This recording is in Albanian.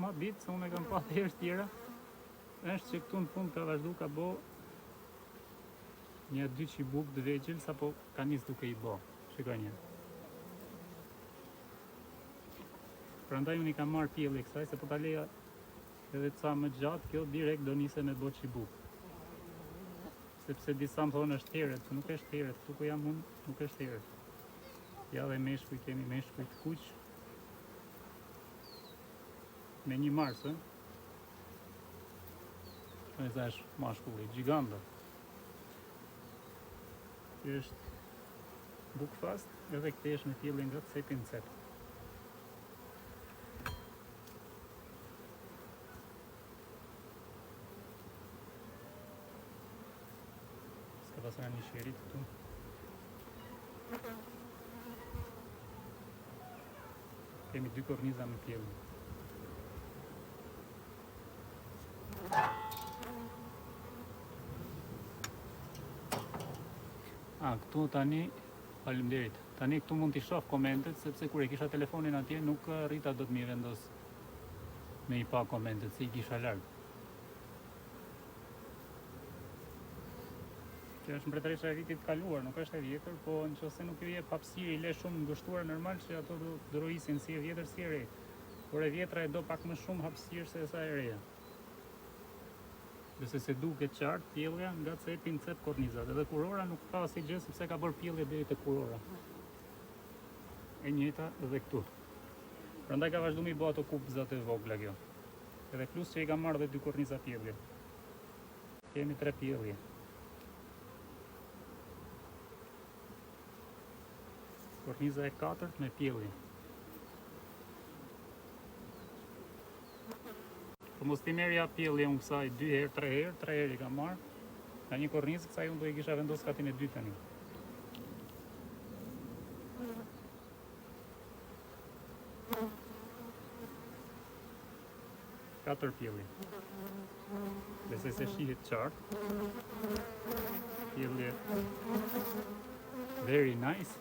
ma ditë, se unë e kam pa të herë tjera, është që këtu në fund ka vazhdu ka bo një 2 qibuk të vegjël, sa po ka njës duke i bo. Shikoj një. Prandaj unë i kam marrë pjellë e kësaj, se po ta leja edhe ca më gjatë, kjo direkt do nise me bo qibuk. Sepse disa më thonë është heret, që nuk është heret, këtu ku jam unë, nuk është heret. Ja dhe meshkuj, kemi meshkuj të kuq, me një marsë, e sa është mashkulli, gjiganda. Kjo është buk fast, edhe këte është me pjellin nga cepin cep. Ska pasra një sherit këtu. Kemi 2 korniza me pjellin. Këtu tani, faleminderit. Tani këtu mund t'i shoh komentet, sepse kur e kisha telefonin atje nuk rrita do t'mi vendos me i pa komentet, se i kisha larg. Kjo është mbretëresha e vitit kaluar, nuk është e vjetër, po nëse nuk ju jep hapësirë i le shumë ngushtuar normal që ato do rrojisin si e vjetër si e re. Por e vjetra e do pak më shumë hapësirë se sa e reja. Nëse se duket qartë, pjellja nga cepin cep kornizat. Edhe kurora nuk ka si gjë sepse ka bërë pjellje deri te kurora. E njëjta edhe këtu. Prandaj ka vazhdu mi bë ato kupzat e vogla kjo. Edhe plus që i kam marrë dhe 2 korniza pjellje. Kemi 3 pjellje. Korniza e 4 me pjellje. Po mos t'i merja pjellje unë kësaj 2 herë, 3 herë i kam marrë. Ka një kornizë kësaj unë do i kisha vendos katin e 2 tani. Katër pjellje. Besoj se shihet qartë. Pjellje very nice.